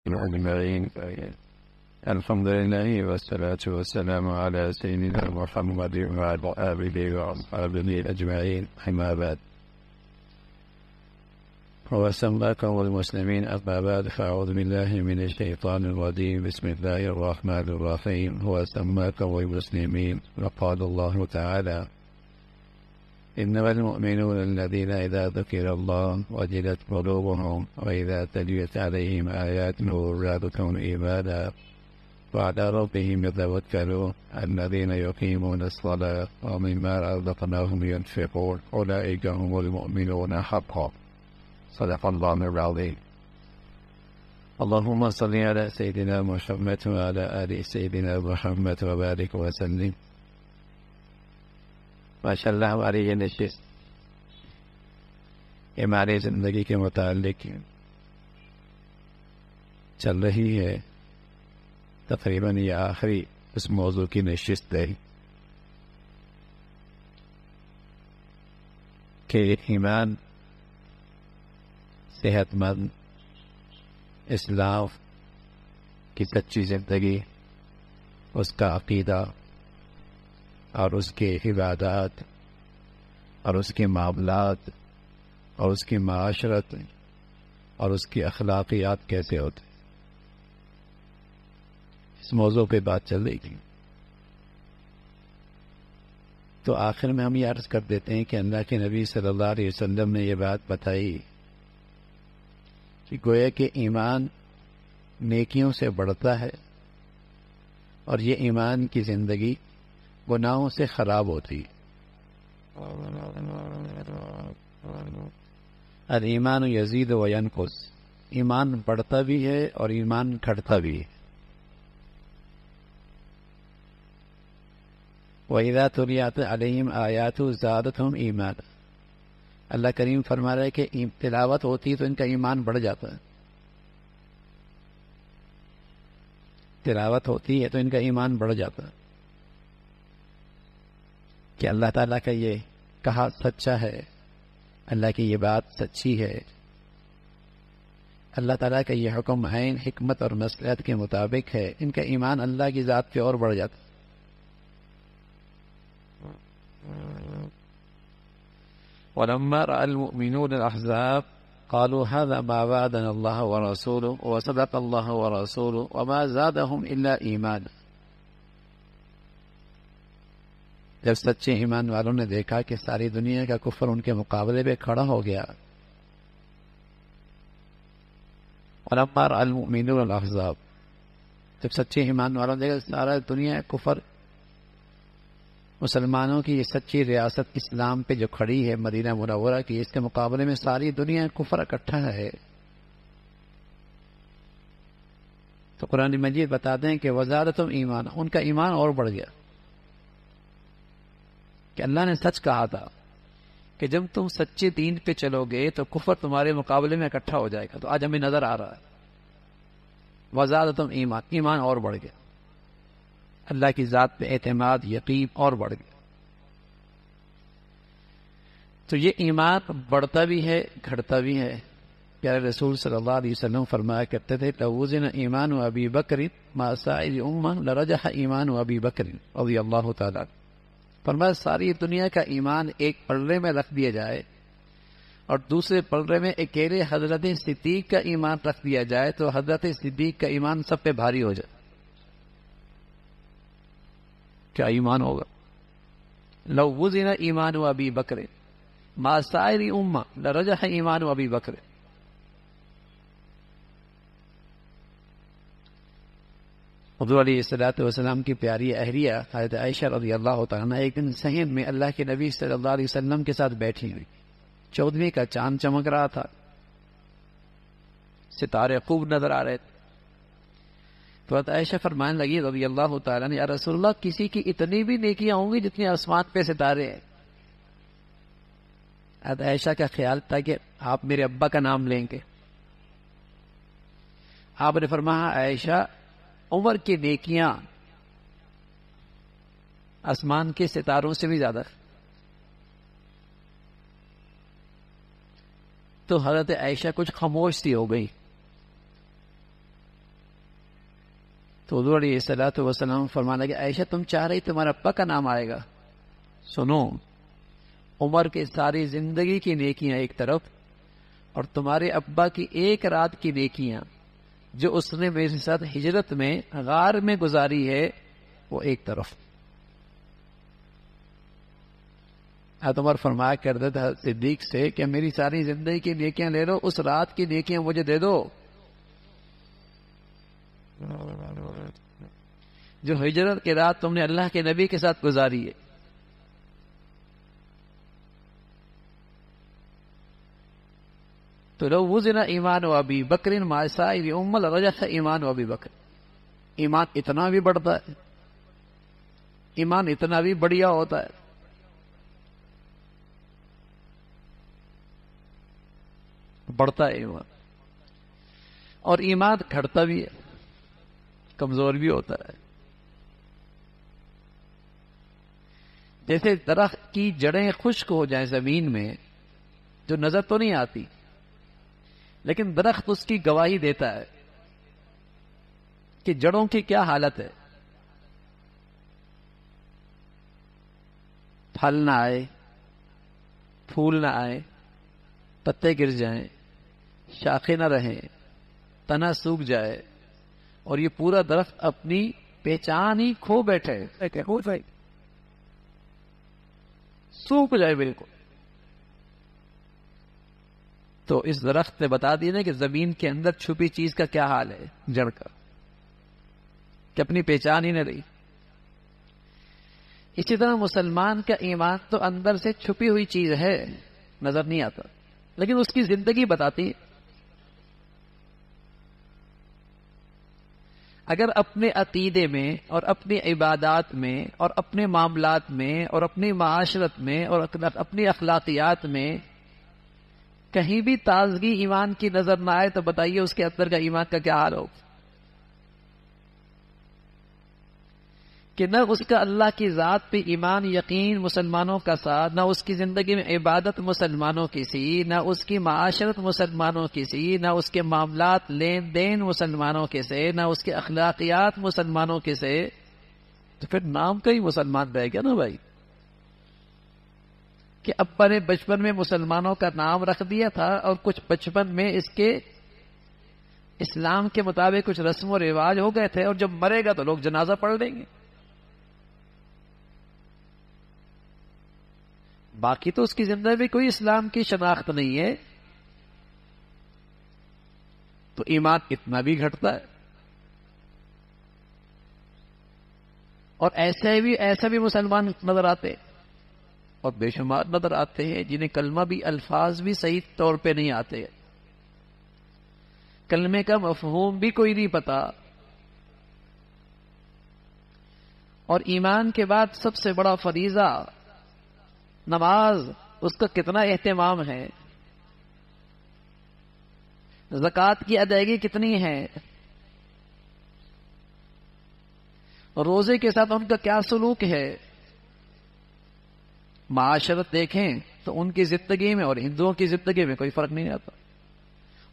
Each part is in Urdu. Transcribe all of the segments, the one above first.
أجمعين. الحمد لله والصلاة والسلام على سيدنا محمد وعلى آله وأصحابه أجمعين. أما بعد، وسماكم المسلمين. أما بعد، فأعوذ بالله من الشيطان الرجيم. بسم الله الرحمن الرحيم. وسماكم المسلمين. وقال الله تعالى: إنما المؤمنون الذين إذا ذكر الله وجلت قلوبهم وإذا تليت عليهم آياته زادتهم إيمانا وعلى ربهم يتوكلون الذين يقيمون الصلاة ومما رزقناهم ينفقون أولئك هم المؤمنون حقا. صدق الله العظيم. اللهم صل على سيدنا محمد وعلى آل سيدنا محمد وبارك وسلم. ماشاء اللہ ہماری یہ نشست ہماری زندگی کے متعلق چل رہی ہے. تقریباً یہ آخری اس موضوع کی نشست ہے کہ ایمان، صحت مند اسلام کی سچی زندگی، اس کا عقیدہ اور اس کے عبادات اور اس کے معاملات اور اس کی معاشرت اور اس کی اخلاقیات کیسے ہوتے، اس موضوع پہ بات چل رہی تھی. تو آخر میں ہم یہ عرض کر دیتے ہیں کہ اللہ کے نبی صلی اللہ علیہ وسلم نے یہ بات بتائی کہ گویا کہ ایمان نیکیوں سے بڑھتا ہے اور یہ ایمان کی زندگی گناہوں سے خراب ہوتی. الایمان یزید و ینقص، ایمان بڑھتا بھی ہے اور ایمان گھٹتا بھی ہے. وَإِذَا تُلِيَتْ عَلَيْهِمْ آيَاتُهُ زَادَتْهُمْ ایمانا. اللہ کریم فرما رہا ہے کہ تلاوت ہوتی ہے تو ان کا ایمان بڑھ جاتا ہے. تلاوت ہوتی ہے تو ان کا ایمان بڑھ جاتا ہے کہ اللہ تعالیٰ کا یہ کہا سچا ہے، اللہ کی یہ بات سچی ہے، اللہ تعالیٰ کا یہ حکم عین حکمت اور مصلحت کے مطابق ہے. ان کا ایمان اللہ کی ذات پہ اور بڑھ جاتا. وَلَمَّا رَأَى الْمُؤْمِنُونَ الْأَحْزَابَ قَالُوا هَذَا مَا وَعَدَنَا اللَّهُ وَرَسُولُهُ وَصَدَقَ اللَّهُ وَرَسُولُهُ وَمَا زَادَهُمْ إِلَّا إِيمَانًا. جب سچے ایمان والوں نے دیکھا کہ ساری دنیا کا کفر ان کے مقابلے پہ کھڑا ہو گیا، وَلَمَّا رَأَى الْمُؤْمِنُونَ الْأَحْزَابَ، جب سچے ایمان والوں نے دیکھا سارا دنیا کفر، مسلمانوں کی یہ سچی ریاست اسلام پہ جو کھڑی ہے مدینہ منورہ کی، اس کے مقابلے میں ساری دنیا کفر اکٹھا ہے. تو قرآن مجید بتاتے ہیں کہ وزادتہم ایمان، ان کا ایمان اور بڑھ گیا کہ اللہ نے سچ کہا تھا کہ جب تم سچے دین پہ چلو گے تو کفر تمہارے مقابلے میں اکٹھا ہو جائے گا. تو آج ہمیں نظر آ رہا ہے وزادتہم ایمان، ایمان اور بڑھ گیا، اللہ کی ذات پہ اعتماد یقین اور بڑھ گیا. تو یہ ایمان بڑھتا بھی ہے گھٹتا بھی ہے. پیارے رسول صلی اللہ علیہ وسلم فرمایا کرتے تھے لَوُزِنَ إِيمَانُ أَبِي بَكْرٍ مَعَ سَائِرِ الْأُمَّةِ لَرَجَحَ إِيمَانُ أَبِي بَكْرٍ رضی اللہ تعالیٰ. فرمایا ساری دنیا کا ایمان ایک پلڑے میں رکھ دیا جائے اور دوسرے پلڑے میں اکیلے حضرت صدیق کا ایمان رکھ دیا جائے تو حضرت صدیق کا ایمان سب پہ بھاری ہو جائے. کیا ایمان ہوگا؟ لو وزن ایمان ابی بکر ما سائر امہ لرجح ایمان ابی بکر. حضور علیہ الصلوۃ والسلام کی پیاری اہلیہ حضرت عائشہ رضی اللہ تعالیٰ عنہ ایک دن صحن میں اللہ کے نبی صلی اللہ علیہ وسلم کے ساتھ بیٹھی ہوئی، 14ویں کا چاند چمک رہا تھا، ستارے خوب نظر آ رہے تھے. تو حضرت عائشہ فرمانے لگی رضی اللہ تعالیٰ عنہ یا رسول اللہ کسی کی اتنی بھی نیکیاں ہوں گی جتنی آسمان پہ ستارے ہیں. حضرت عائشہ کا خیال تھا کہ آپ میرے ابا کا نام لیں گے. آپ نے فرمایا عائشہ عمر کی نیکیاں آسمان کے ستاروں سے بھی زیادہ. تو حضرت عائشہ کچھ خاموش سی ہو گئی. تو حضور علیہ الصلوۃ والسلام فرمانے لگے عائشہ تم چاہ رہی تمہارا ابا کا نام آئے گا؟ سنو، عمر کی ساری زندگی کی نیکیاں ایک طرف اور تمہارے ابا کی ایک رات کی نیکیاں جو اس نے میرے ساتھ ہجرت میں غار میں گزاری ہے وہ ایک طرف۔ حضرت عمر فرمایا کرتے تھے صدیق سے کہ میری ساری زندگی کی نیکیاں لے لو، اس رات کی نیکیاں مجھے دے دو جو ہجرت کی رات تم نے اللہ کے نبی کے ساتھ گزاری ہے۔ تو لو وزن ایمان و ابی بکر مع سائر ام الرجح ایمان و ابی بکر، ایمان اتنا بھی بڑھتا ہے، ایمان اتنا بھی بڑھیا ہوتا ہے۔ بڑھتا ہے ایمان، اور ایمان گھٹتا بھی ہے، کمزور بھی ہوتا ہے۔ جیسے درخت کی جڑیں خشک ہو جائیں زمین میں جو نظر تو نہیں آتی، لیکن درخت اس کی گواہی دیتا ہے کہ جڑوں کی کیا حالت ہے۔ پھل نہ آئے، پھول نہ آئے، پتے گر جائیں، شاخیں نہ رہیں، تنا سوکھ جائے، اور یہ پورا درخت اپنی پہچان ہی کھو بیٹھے، سوکھ جائے بالکل۔ تو اس درخت نے بتا دیا نا کہ زمین کے اندر چھپی چیز کا کیا حال ہے، جڑ کا، کہ اپنی پہچان ہی نہ رہی۔ اسی طرح مسلمان کا ایمان تو اندر سے چھپی ہوئی چیز ہے، نظر نہیں آتا، لیکن اس کی زندگی بتاتی ہے۔ اگر اپنے عقیدے میں اور اپنی عبادات میں اور اپنے معاملات میں اور اپنی معاشرت میں اور اپنی اخلاقیات میں کہیں بھی تازگی ایمان کی نظر نہ آئے تو بتائیے اس کے اندر کا ایمان کا کیا حال ہو، کہ نہ اس کا اللہ کی ذات پہ ایمان یقین مسلمانوں کا ساتھ، نہ اس کی زندگی میں عبادت مسلمانوں کی سی، نہ اس کی معاشرت مسلمانوں کی سی، نہ اس کے معاملات لین دین مسلمانوں کے سے، نہ اس کے اخلاقیات مسلمانوں کے سے، تو پھر نام کا ہی مسلمان رہ گیا نا بھائی، کہ ابا نے بچپن میں مسلمانوں کا نام رکھ دیا تھا اور کچھ بچپن میں اس کے اسلام کے مطابق کچھ رسم و رواج ہو گئے تھے، اور جب مرے گا تو لوگ جنازہ پڑھ لیں گے، باقی تو اس کی زندگی میں کوئی اسلام کی شناخت نہیں ہے، تو ایمان اتنا بھی گھٹتا ہے۔ اور ایسا بھی مسلمان نظر آتے ہیں، اور بے شمار نظر آتے ہیں جنہیں کلمہ بھی الفاظ بھی صحیح طور پہ نہیں آتے، کلمے کا مفہوم بھی کوئی نہیں پتا، اور ایمان کے بعد سب سے بڑا فریضہ نماز، اس کا کتنا اہتمام ہے، زکوٰۃ کی ادائیگی کتنی ہے، روزے کے ساتھ ان کا کیا سلوک ہے۔ معاشرت دیکھیں تو ان کی زندگی میں اور ہندوؤں کی زندگی میں کوئی فرق نہیں آتا،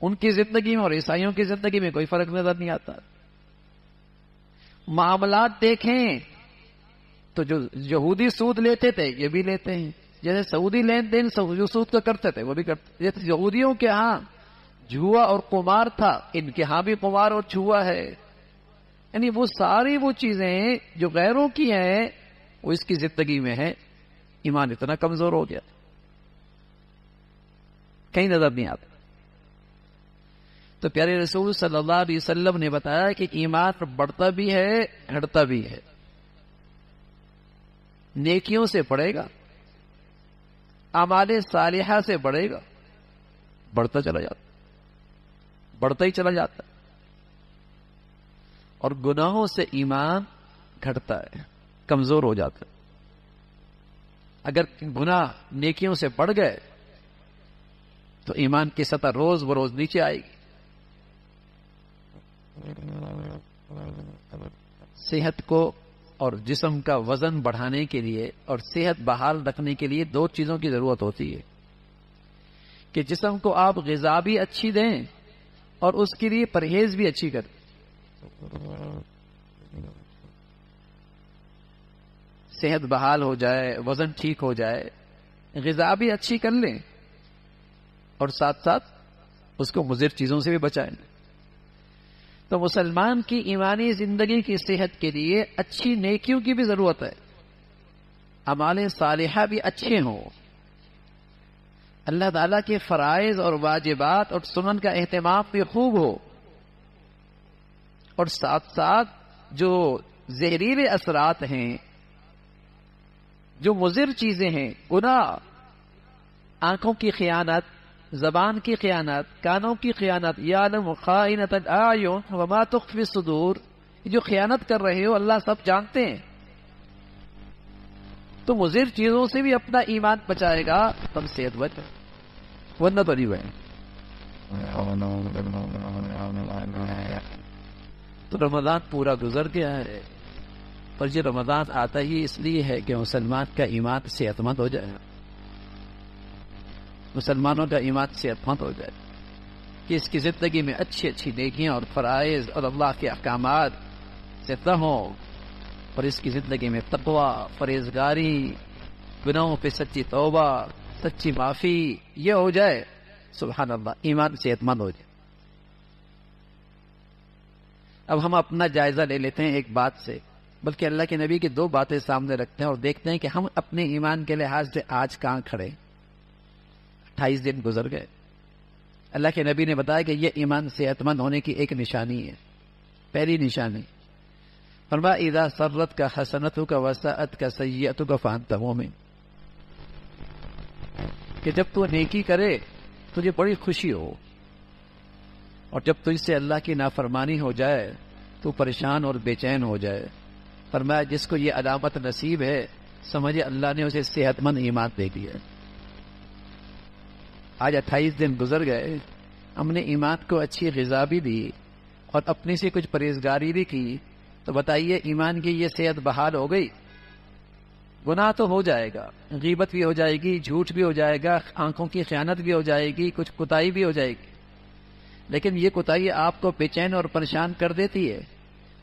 ان کی زندگی میں اور عیسائیوں کی زندگی میں کوئی فرق نظر نہیں آتا۔ معاملات دیکھیں تو جو یہودی سود لیتے تھے یہ بھی لیتے ہیں، جیسے سعودی لین دین جو سود کا کرتے تھے وہ بھی کرتے، جیسے یہودیوں کے ہاں جوا اور قمار تھا، ان کے ہاں بھی قمار اور جوا ہے، یعنی وہ ساری وہ چیزیں جو غیروں کی ہیں وہ اس کی زندگی میں ہے۔ ایمان اتنا کمزور ہو گیا کہیں نظر نہیں آتا۔ تو پیارے رسول صلی اللہ علیہ وسلم نے بتایا کہ ایمان بڑھتا بھی ہے گھٹتا بھی ہے، نیکیوں سے بڑھے گا، اعمال صالحہ سے بڑھے گا، بڑھتا چلا جاتا، بڑھتا ہی چلا جاتا، اور گناہوں سے ایمان گھٹتا ہے، کمزور ہو جاتا ہے۔ اگر گناہ نیکیوں سے بڑھ گئے تو ایمان کی سطح روز بروز نیچے آئے گی۔ صحت کو اور جسم کا وزن بڑھانے کے لیے اور صحت بحال رکھنے کے لیے دو چیزوں کی ضرورت ہوتی ہے، کہ جسم کو آپ غذا بھی اچھی دیں اور اس کے لیے پرہیز بھی اچھی کریں۔ صحت بحال ہو جائے، وزن ٹھیک ہو جائے، غذا بھی اچھی کر لیں اور ساتھ ساتھ اس کو مضر چیزوں سے بھی بچائیں. تو مسلمان کی ایمانی زندگی کی صحت کے لیے اچھی نیکیوں کی بھی ضرورت ہے، اعمال صالحہ بھی اچھے ہوں، اللہ تعالیٰ کے فرائض اور واجبات اور سنن کا اہتمام بھی خوب ہو، اور ساتھ ساتھ جو زہریلے اثرات ہیں، جو مضر چیزیں ہیں، گناہ، آنکھوں کی خیانت، زبان کی خیانت، کانوں کی خیانت، یعلم خائنۃ الاعین وما تخفی الصدور، جو خیانت کر رہے ہو اللہ سب جانتے ہیں. تو مضر چیزوں سے بھی اپنا ایمان بچائے گا تب صحت بچ، ورنہ تو نہیں ہوئے. تو رمضان پورا گزر گیا ہے، پر یہ رمضان آتا ہی اس لیے ہے کہ مسلمان کا ایمان صحت مند ہو جائے، مسلمانوں کا ایمان صحت مند ہو جائے، کہ اس کی زندگی میں اچھی اچھی نیکیاں اور فرائض اور اللہ کے احکامات سے ہوں، اور اس کی زندگی میں تقوی، پرہیزگاری، گناہوں پہ سچی توبہ، سچی معافی، یہ ہو جائے. سبحان اللہ، ایمان صحت مند ہو جائے. اب ہم اپنا جائزہ لے لیتے ہیں ایک بات سے، بلکہ اللہ کے نبی کی دو باتیں سامنے رکھتے ہیں اور دیکھتے ہیں کہ ہم اپنے ایمان کے لحاظ سے آج کہاں کھڑے. 28 دن گزر گئے. اللہ کے نبی نے بتایا کہ یہ ایمان صحت مند ہونے کی ایک نشانی ہے. پہلی نشانی فرمایا اذا سرت کا حسنت کا وسعت کا سیئت کا فانت مومن، کہ جب تو نیکی کرے تجھے بڑی خوشی ہو، اور جب تجھ سے اللہ کی نافرمانی ہو جائے تو پریشان اور بے چین ہو جائے. فرمایا جس کو یہ علامت نصیب ہے سمجھے اللہ نے اسے صحت مند ایمان دے دیا. آج 28 دن گزر گئے، ہم نے ایمان کو اچھی غذا بھی دی اور اپنی سے کچھ پرہیزگاری بھی کی، تو بتائیے ایمان کی یہ صحت بحال ہو گئی؟ گناہ تو ہو جائے گا، غیبت بھی ہو جائے گی، جھوٹ بھی ہو جائے گا، آنکھوں کی خیانت بھی ہو جائے گی، کچھ کوتاہی بھی ہو جائے گی، لیکن یہ کوتاہی آپ کو بے چین اور پریشان کر دیتی ہے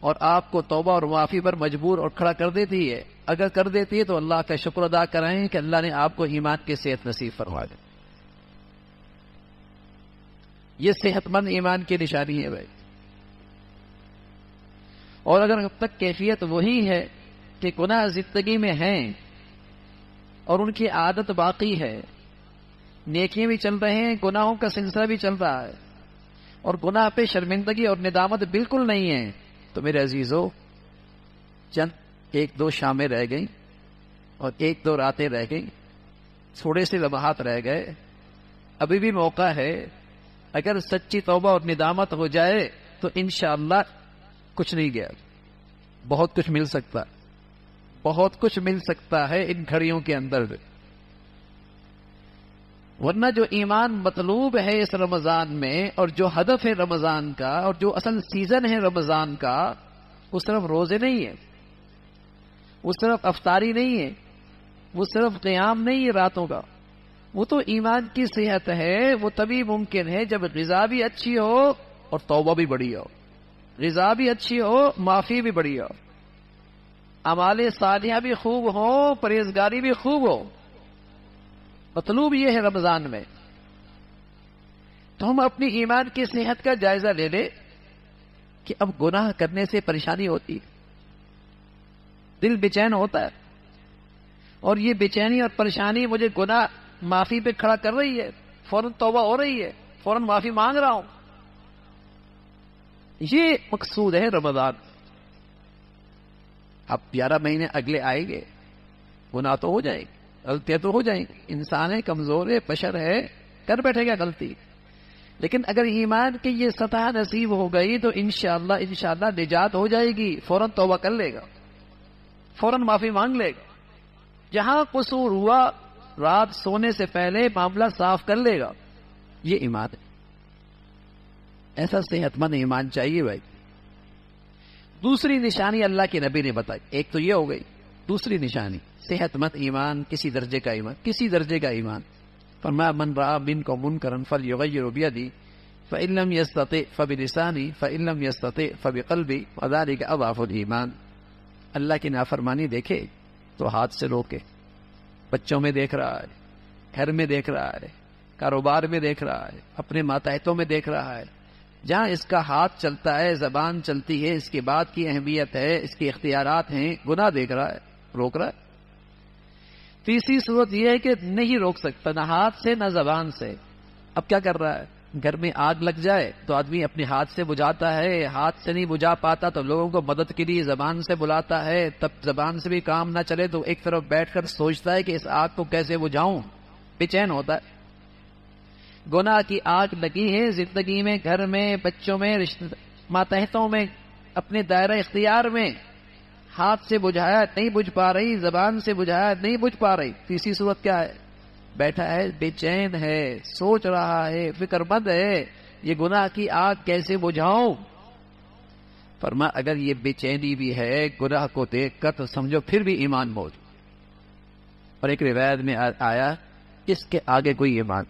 اور آپ کو توبہ اور معافی پر مجبور اور کھڑا کر دیتی ہے. اگر کر دیتی ہے تو اللہ کا شکر ادا کرائیں کہ اللہ نے آپ کو ایمان کی صحت نصیب فرما دی. یہ صحت مند ایمان کی نشانی ہے بھائی. اور اگر اب تک کیفیت وہی ہے کہ گناہ زندگی میں ہیں اور ان کی عادت باقی ہے، نیکیاں بھی چل رہے ہیں، گناہوں کا سلسلہ بھی چل رہا ہے، اور گناہ پہ شرمندگی اور ندامت بالکل نہیں ہے، تو میرے عزیزو چند 1-2 شامیں رہ گئیں اور 1-2 راتیں رہ گئیں، تھوڑے سے لمحات رہ گئے، ابھی بھی موقع ہے. اگر سچی توبہ اور ندامت ہو جائے تو انشاءاللہ کچھ نہیں گیا، بہت کچھ مل سکتا، بہت کچھ مل سکتا ہے ان گھڑیوں کے اندر. ورنہ جو ایمان مطلوب ہے اس رمضان میں، اور جو ہدف ہے رمضان کا، اور جو اصل سیزن ہے رمضان کا، وہ صرف روزے نہیں ہے، وہ صرف افطاری نہیں ہے، وہ صرف قیام نہیں ہے راتوں کا، وہ تو ایمان کی صحت ہے. وہ تبھی ممکن ہے جب غذا بھی اچھی ہو اور توبہ بھی بڑی ہو، غذا بھی اچھی ہو، معافی بھی بڑی ہو، اعمال صالحہ بھی خوب ہو، پرہیزگاری بھی خوب ہو. مطلوب یہ ہے رمضان میں. تو ہم اپنی ایمان کی صحت کا جائزہ لے لیں کہ اب گناہ کرنے سے پریشانی ہوتی، دل بے چین ہوتا ہے، اور یہ بے چینی اور پریشانی مجھے گناہ معافی پہ کھڑا کر رہی ہے، فوراً توبہ ہو رہی ہے، فوراً معافی مانگ رہا ہوں. یہ مقصود ہے رمضان. اب 11 مہینے اگلے آئیں گے، گناہ تو ہو جائے گی، غلطیاں تو ہو جائیں گی، انسان ہے، کمزور ہے، بشر ہے، کر بیٹھے گا غلطی. لیکن اگر ایمان کی یہ سطح نصیب ہو گئی تو انشاءاللہ نجات ہو جائے گی. فوراً توبہ کر لے گا، فوراً معافی مانگ لے گا. جہاں قصور ہوا رات سونے سے پہلے معاملہ صاف کر لے گا. یہ ایمان ہے. ایسا صحت مند ایمان چاہیے بھائی. دوسری نشانی اللہ کے نبی نے بتائی. ایک تو یہ ہو گئی. دوسری نشانی صحت مند ایمان، کسی درجے کا ایمان، کسی درجے کا ایمان. فرمایا من رأى منکم منکرا فلیغیرہ بیدہ فإن لم يستطع فبلسانه فإن لم يستطع فبقلبه وذلك أضعف الإيمان. اللہ کی نافرمانی دیکھے تو ہاتھ سے روکے. بچوں میں دیکھ رہا ہے، گھر میں دیکھ رہا ہے، کاروبار میں دیکھ رہا ہے، اپنے ماتحتوں میں دیکھ رہا ہے. جہاں اس کا ہاتھ چلتا ہے، زبان چلتی ہے، اس کی بات کی اہمیت ہے، اس کے اختیارات ہیں، گناہ دیکھ رہا ہے، روک رہا ہے. تیسری صورت یہ ہے کہ نہیں روک سکتا، نہ ہاتھ سے نہ زبان سے. اب کیا کر رہا ہے؟ گھر میں آگ لگ جائے تو آدمی اپنے ہاتھ سے بجھاتا ہے، ہاتھ سے نہیں بجھا پاتا تو لوگوں کو مدد کے لیے زبان سے بلاتا ہے. تب زبان سے بھی کام نہ چلے تو ایک طرف بیٹھ کر سوچتا ہے کہ اس آگ کو کیسے بجھاؤں، بے چین ہوتا ہے. گناہ کی آگ لگی ہے زندگی میں، گھر میں، بچوں میں، رشتہ ماتحتوں میں، اپنے دائرہ اختیار میں. ہاتھ سے بجھایا نہیں بجھ پا رہی، زبان سے بجھایا نہیں بجھ پا رہی. تیسری صورت کیا ہے؟ بیٹھا ہے، بے چین ہے، سوچ رہا ہے، فکر مند ہے، یہ گناہ کی آگ کیسے بجھاؤں. فرما اگر یہ بے چینی بھی ہے گناہ کو دیکھ کر تو سمجھو پھر بھی ایمان موجود. اور ایک روایت میں آیا اس کے آگے کوئی ایمان.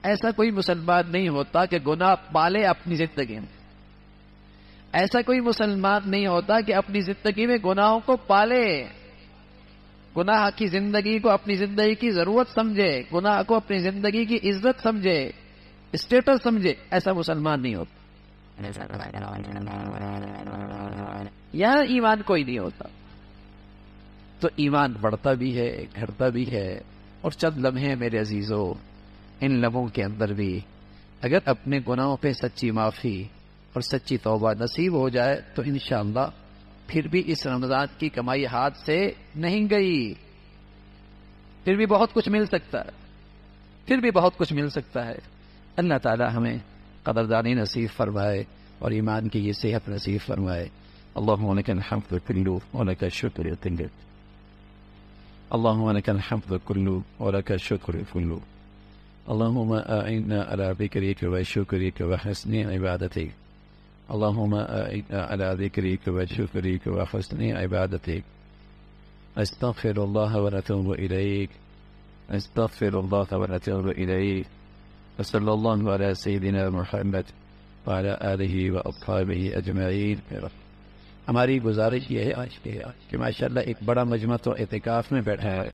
ایسا کوئی مسلمان نہیں ہوتا کہ گناہ پالے اپنی زندگی میں. ایسا کوئی مسلمان نہیں ہوتا کہ اپنی زندگی میں گناہوں کو پالے، گناہ کی زندگی کو اپنی زندگی کی ضرورت سمجھے، گناہ کو اپنی زندگی کی عزت سمجھے، اسٹیٹس سمجھے. ایسا مسلمان نہیں ہوتا. یہاں ایمان کوئی نہیں ہوتا. تو ایمان بڑھتا بھی ہے، گھٹتا بھی ہے. اور چند لمحے میرے عزیزوں، ان لمحوں کے اندر بھی اگر اپنے گناہوں پہ سچی معافی اور سچی توبہ نصیب ہو جائے تو انشاءاللہ پھر بھی اس رمضان کی کمائی ہاتھ سے نہیں گئی. پھر بھی بہت کچھ مل سکتا ہے، پھر بھی بہت کچھ مل سکتا ہے. اللہ تعالی ہمیں قدردانی نصیب فرمائے اور ایمان کی یہ صحت نصیب فرمائے. اللهم لك الحمد كله ولك الشكر كله. اللهم لك الحمد كله ولك الشكر كله. اللهم أعنا على ذكرك وشكرك وحسن عبادتك. اللهم أعنا على ذكرك وشكرك وحسن عبادتك. أستغفر الله ونتوب إليك، أستغفر الله ونتوب إليك. وصلى الله على سيدنا محمد وعلى آله وأصحابه أجمعين. ہماری گزارش یہ ہے آج کہ ماشاءاللہ ایک بڑا مجمع تو اعتکاف میں بیٹھا ہے.